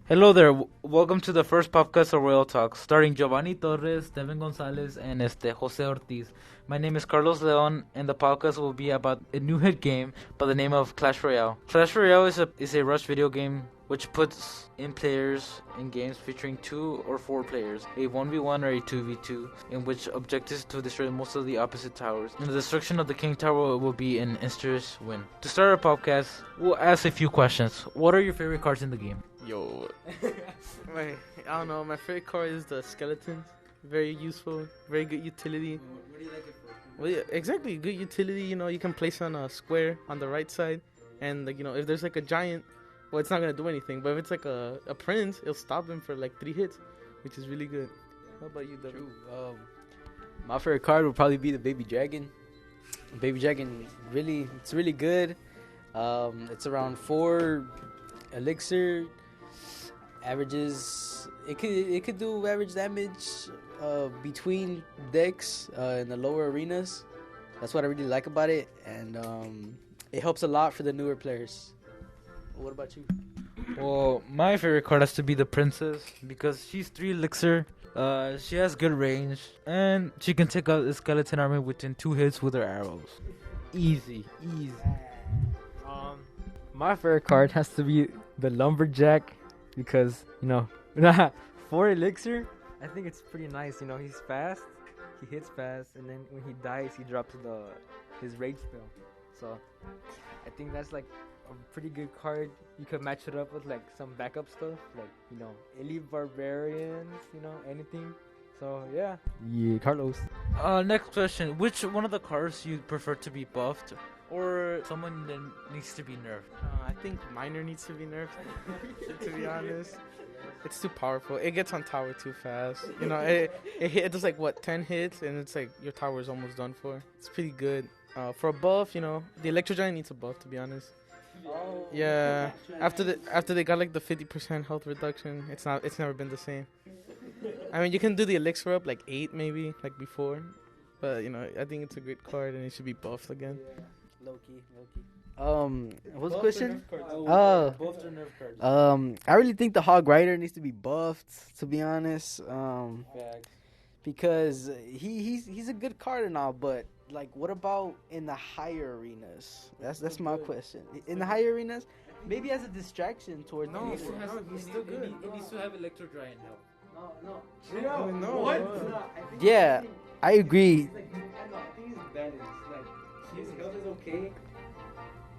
Hello there. Welcome to the first podcast of Royal Talks, starring Giovanni Torres, Devin Gonzalez, and Jose Ortiz. My name is Carlos Leon, and the podcast will be about a new hit game by the name of Clash Royale. Clash Royale is a rush video game which puts in players in games featuring 2 or 4 players, a 1v1 or a 2v2, in which objective is to destroy most of the opposite towers. And the destruction of the king tower will be an instantaneous win. To start our podcast, we'll ask a few questions. What are your favorite cards in the game? Yo, I don't know. My favorite card is the skeletons. Very useful, very good utility. What do you like it for? Well, yeah, exactly, good utility. You can place on a square on the right side, and if there's like a giant, well, it's not gonna do anything. But if it's like a prince, it'll stop him for like 3 hits, which is really good. How about you, Devin? True. My favorite card would probably be the baby dragon. Baby dragon, it's really good. It's around 4 elixir. Averages, it could do average damage between decks in the lower arenas. That's what I really like about it, and it helps a lot for the newer players. What about you? Well, my favorite card has to be the princess because she's 3 elixir. She has good range, and she can take out the skeleton army within 2 hits with her arrows. Easy. My favorite card has to be the lumberjack because 4 elixir. I think it's pretty nice. He's fast, he hits fast, and then when he dies, he drops his rage spell. So I think that's like a pretty good card. You could match it up with like some backup stuff, like elite barbarians, anything. So yeah, Carlos. Next question: which one of the cards you prefer to be buffed, or someone that needs to be nerfed? I think Miner needs to be nerfed. To be honest, it's too powerful. It gets on tower too fast. It does like 10 hits, and it's like your tower is almost done for. It's pretty good. For a buff, the Electro Giant needs a buff. To be honest. Yeah. After they got like the 50% health reduction, it's never been the same. I mean, you can do the elixir up like 8 maybe, like before, but I think it's a great card and it should be buffed again. Low key. What's the question? Buffed or nerf cards? I really think the Hog Rider needs to be buffed, to be honest. Because he's a good card and all, but like, what about in the higher arenas? That's my question. In the higher arenas, maybe as a distraction towards. No, He's still good. It needs to have Electro Giant help. No. What? Yeah, I agree. I think he's balanced. Like, his health is okay.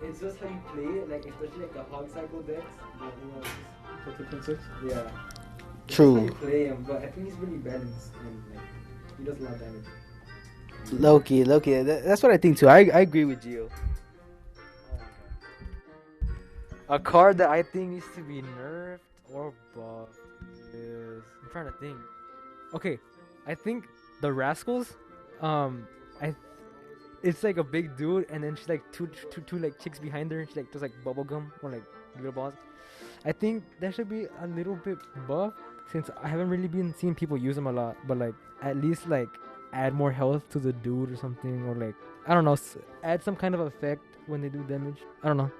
It's just how you play it, like especially like the hog cycle decks. Yeah. True. That's how you play him, but I think he's really balanced and like he does a lot of damage. Loki. That's what I think too. I agree with you. A card that I think needs to be nerfed or buffed is, I'm trying to think. Okay, I think the Rascals. It's like a big dude, and then she's like two like chicks behind her. And she like does like bubble gum or like little balls. I think that should be a little bit buff since I haven't really been seeing people use them a lot. But like at least like add more health to the dude or something, or like I don't know, add some kind of effect when they do damage. I don't know.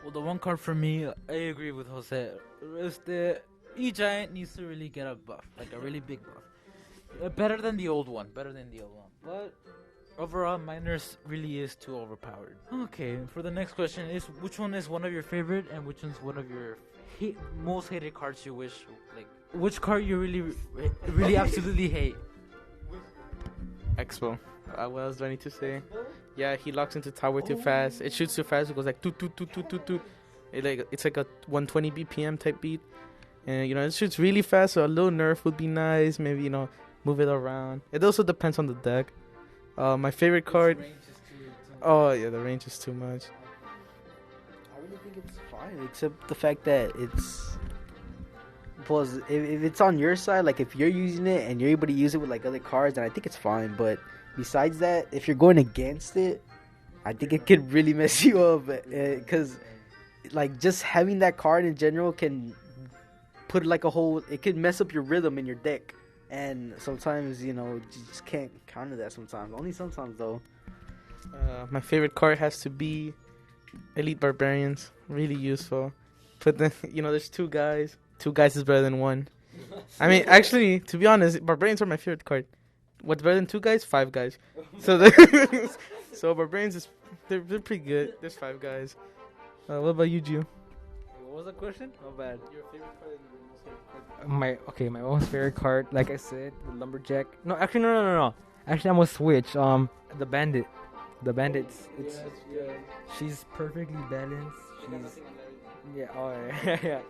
Well, the one card for me, I agree with Jose. Is the E-Giant needs to really get a buff, like a really big buff. Better than the old one. But overall, Miners really is too overpowered. Okay, for the next question is, which one is one of your favorite and which one's one of your most hated cards you wish, like, which card you really absolutely hate? Expo. What else do I need to say? Yeah, he locks into tower too fast. It shoots too fast. It goes like toot. It's like a 120 BPM type beat, and it shoots really fast. So a little nerf would be nice. Maybe move it around. It also depends on the deck. My favorite card. Oh yeah, the range is too much. I really think it's fine, except the fact that it's. Plus, if it's on your side, like if you're using it and you're able to use it with like other cards, then I think it's fine. But besides that, if you're going against it, I think it could really mess you up. Because, like, just having that card in general can put like it could mess up your rhythm in your deck. And sometimes, you just can't counter that sometimes. Only sometimes, though. My favorite card has to be Elite Barbarians. Really useful. But then, there's two guys. Two guys is better than one. I mean, actually, to be honest, Barbarians are my favorite card. What's better than two guys? Five guys. So Barbarians they're pretty good. There's five guys. What about you, Gio? What was the question? Oh, bad. Your favorite card and your most favorite card. My most favorite card, like I said, the lumberjack. No, actually, no. Actually, I'm gonna switch. The bandit. The bandits. She's perfectly balanced. Yeah.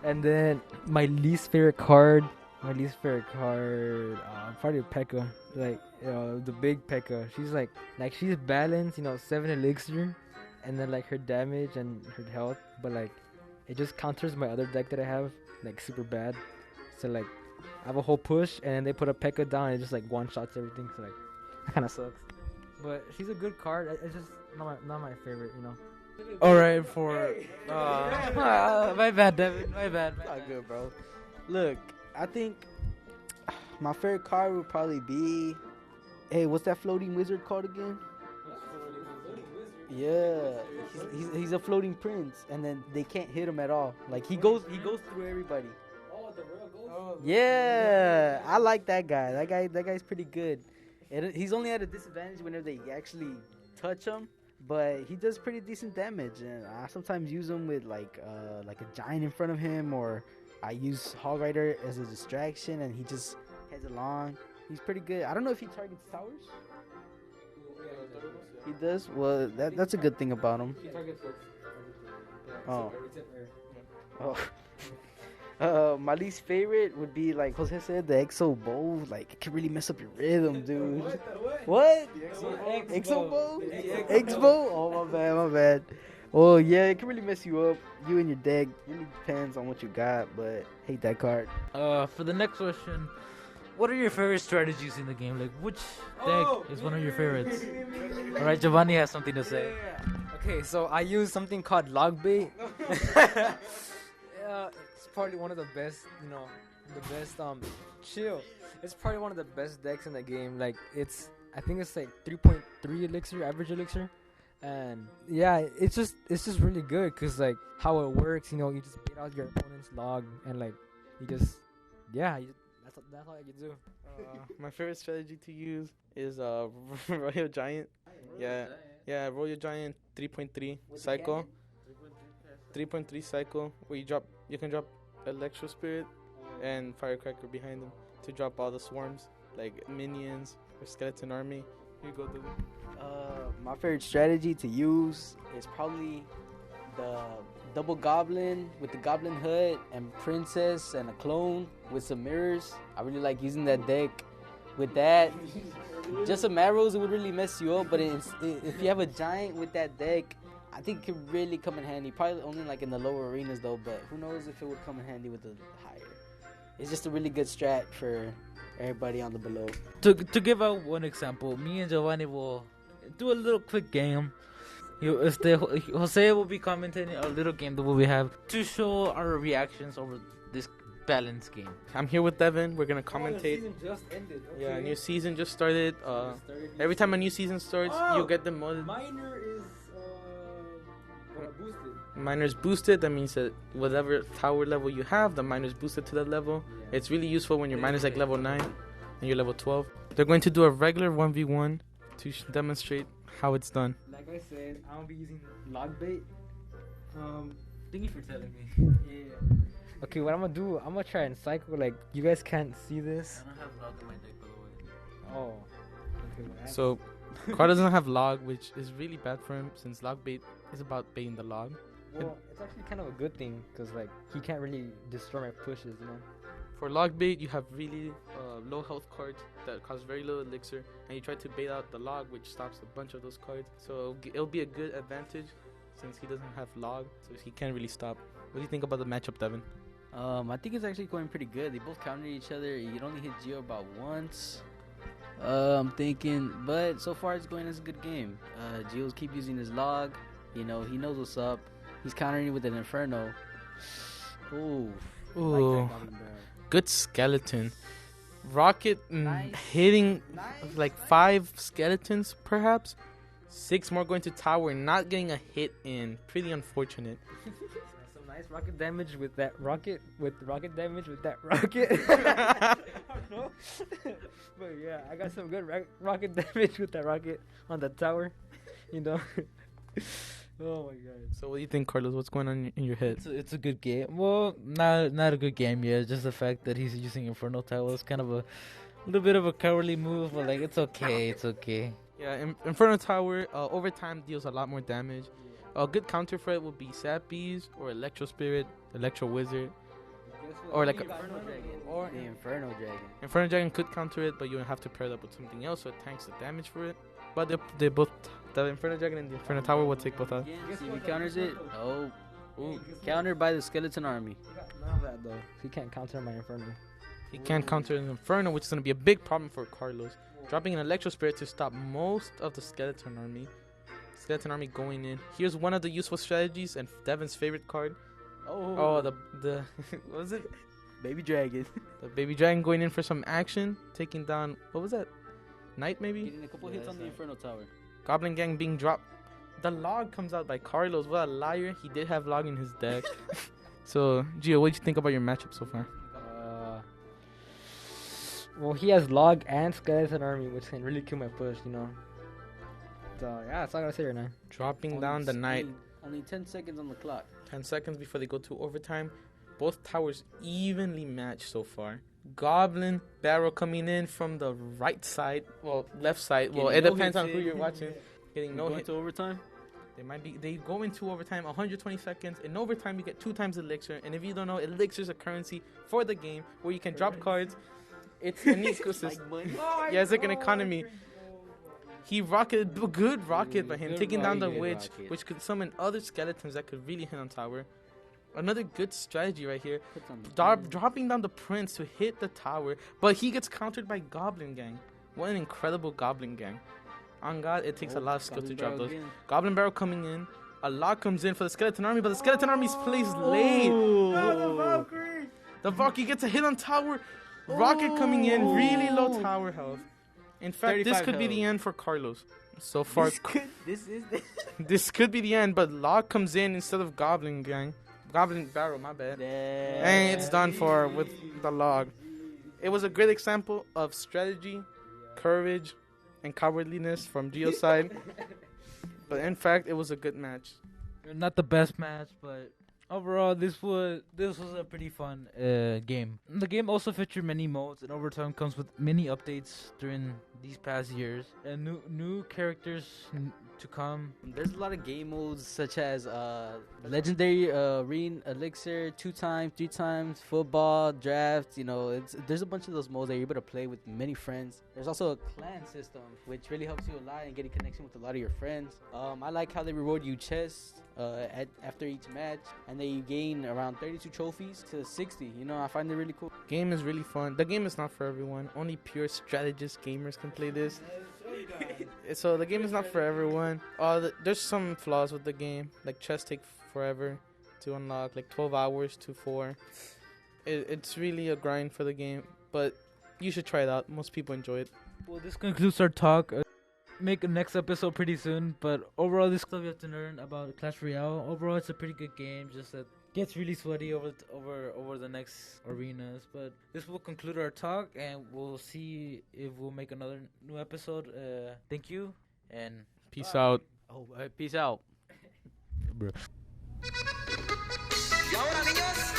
And then my least favorite card. Probably P.E.K.K.A. Like, the big P.E.K.K.A. She's balanced. 7 elixir, and then like her damage and her health, but like it just counters my other deck that I have like super bad. So like I have a whole push, and then they put a P.E.K.K.A. down, and it just like one shots everything. So like that kind of sucks. But she's a good card. It's just not my favorite. All right, for My bad, Devin. My bad. Not good, bro. Look, I think my favorite card would probably be. Hey, what's that floating wizard called again? Yeah, he's a floating prince, and then they can't hit him at all. Like he goes through everybody. Oh, the royal ghost. Yeah, I like that guy. That guy's pretty good. And he's only at a disadvantage whenever they actually touch him, but he does pretty decent damage. And I sometimes use him with like a giant in front of him, or I use Hog Rider as a distraction, and he just heads along. He's pretty good. I don't know if he targets towers. He does. Well, that's a good thing about him. Oh. My least favorite would be, like Jose said, the Exo Bow. Like, it can really mess up your rhythm, dude. What? Exo Bow? X-Bow? Oh, my bad. Oh, yeah, it can really mess you up. You and your deck. Really depends on what you got, but hate that card. For the next question, what are your favorite strategies in the game? Like, which deck is one of your favorites? All right, Giovanni has something to say. Okay, so I use something called log bait. It's probably one of the best, chill. It's probably one of the best decks in the game. Like, I think it's like 3.3 elixir, average elixir. And yeah, it's just really good, because like how it works, you just bait out your opponent's log, and like that's all you do. My favorite strategy to use is Royal Giant. Yeah, Royal Giant 3.3 cycle. 3.3 cycle, where you can drop Electro Spirit and Firecracker behind them to drop all the swarms, like minions or skeleton army. Here you go, Dylan. My favorite strategy to use is probably the double goblin with the goblin hood and princess and a clone with some mirrors. I really like using that deck. With that, just some arrows, it would really mess you up. But if you have a giant with that deck, I think it could really come in handy. Probably only like in the lower arenas though, but who knows if it would come in handy with the higher. It's just a really good strat for everybody on the below. To give out one example, me and Giovanni will do a little quick game. Jose will be commentating a little game that we have to show our reactions over this balanced game. I'm here with Devin. We're gonna commentate. Season just ended. Okay. Yeah, new season just started. Every time a new season starts, you'll get the mod. Minor is boosted. Miner's boosted. That means that whatever tower level you have, the miner's boosted to that level. Yeah. It's really useful when your miner's like level 9 and you're level 12. They're going to do a regular 1v1 to demonstrate how it's done. Like I said, I'm gonna be using log bait. Thank you for telling me. Yeah. Okay, what I'm gonna do, I'm gonna try and cycle. Like, you guys can't see this. I don't have log in my deck, by the way. Oh. Okay, well, So, Carl doesn't have log, which is really bad for him since log bait is about baiting the log. well, it's actually kind of a good thing, because like he can't really destroy my pushes, For log bait, you have really low health cards that cost very low elixir, and you try to bait out the log, which stops a bunch of those cards. So it'll be a good advantage since he doesn't have log, so he can't really stop. What do you think about the matchup, Devin? I think it's actually going pretty good. They both countered each other. You only hit Gio about once. I'm thinking, but so far it's going as a good game. Gio's keep using his log. He knows what's up. He's countering it with an Inferno. Ooh. Ooh. Good skeleton. Rocket Nice. hitting Nice. like 5 skeletons, perhaps. 6 more going to tower, not getting a hit in. Pretty unfortunate. Some nice rocket damage with that rocket, with rocket damage with that rocket. I don't know. But yeah, I got some good rocket damage with that rocket on the tower. You know. Oh my god. So what do you think, Carlos? What's going on in your head? It's a good game. Well, not a good game yet. Just the fact that he's using Inferno Tower is kind of a little bit of a cowardly move, but like it's okay. It's okay. Yeah, Inferno Tower over time deals a lot more damage. A good counter for it would be Sap Bees or Electro Spirit, Electro Wizard, or like Inferno Dragon. or The Inferno Dragon. Inferno Dragon could counter it, but you would have to pair it up with something else so it tanks the damage for it. But they both, the Inferno Dragon and the Inferno Tower will take both out. See if he counters it. Oh. Ooh. Countered by the Skeleton Army. None of that though. He can't counter my Inferno. He can't counter an Inferno, which is going to be a big problem for Carlos. Dropping an Electro Spirit to stop most of the Skeleton Army. Skeleton Army going in. Here's one of the useful strategies and Devin's favorite card. Oh, the what was it? Baby Dragon. The Baby Dragon going in for some action, taking down, what was that? Knight maybe? Getting a couple hits on the Inferno Tower. Goblin Gang being dropped. The log comes out by Carlos. What a liar. He did have log in his deck. So, Gio, what did you think about your matchup so far? Well, he has log and skeleton army, which can really kill my push, you know. So yeah, that's all I gotta say right now. Dropping down the Knight. Only 10 seconds on the clock. 10 seconds before they go to overtime. Both towers evenly matched so far. Goblin Barrel coming in from the right side. Well, left side. Well, it depends on who you're watching. Getting no hit. To overtime. They go into overtime 120 seconds. In overtime, you get 2 times elixir. And if you don't know, elixir is a currency for the game where you can drop cards. It's an ecosystem. Yeah, it's like an economy. He rocketed a good rocket by him, Good taking down the rocket. witch, which could summon other skeletons that could really hit on tower. Another good strategy right here. Dropping down the prince to hit the tower, but he gets countered by Goblin Gang. What an incredible Goblin Gang. On God, it takes a lot of skill to drop those. Goblin Barrel coming in. A lot comes in for the Skeleton Army, but the Skeleton Army's plays late. The Valkyrie gets a hit on tower. Rocket coming in, really low tower health. In fact, this could be the end for Carlos. So far, this could be the end, but Log comes in instead of Goblin Gang. Goblin Barrel, my bad. And it's done for with the Log. It was a great example of strategy, courage, and cowardliness from Gio's side. But in fact, it was a good match. Not the best match, but overall, this was a pretty fun game. The game also featured many modes, and overtime comes with many updates during these past years, and new characters to come. There's a lot of game modes such as legendary arena elixir 2 times, 3 times, football, draft. You know, there's a bunch of those modes that you're able to play with many friends. There's also a clan system, which really helps you a lot and get a connection with a lot of your friends. I like how they reward you chests after each match, and then you gain around 32 trophies to 60. You know, I find it really cool. Game is really fun. The game is not for everyone. Only pure strategist gamers can play this. So the game is not for everyone. There's some flaws with the game, like chests take forever to unlock, like 12 hours to 4. It's really a grind for the game, but you should try it out. Most people enjoy it. Well, this concludes our talk. Make a next episode pretty soon, but overall, this stuff you have to learn about Clash Royale. Overall, it's a pretty good game. Just that gets really sweaty over the next arenas. But this will conclude our talk, and we'll see if we'll make another new episode. Thank you, and Peace out. Peace out. bro. Y ahora, niños,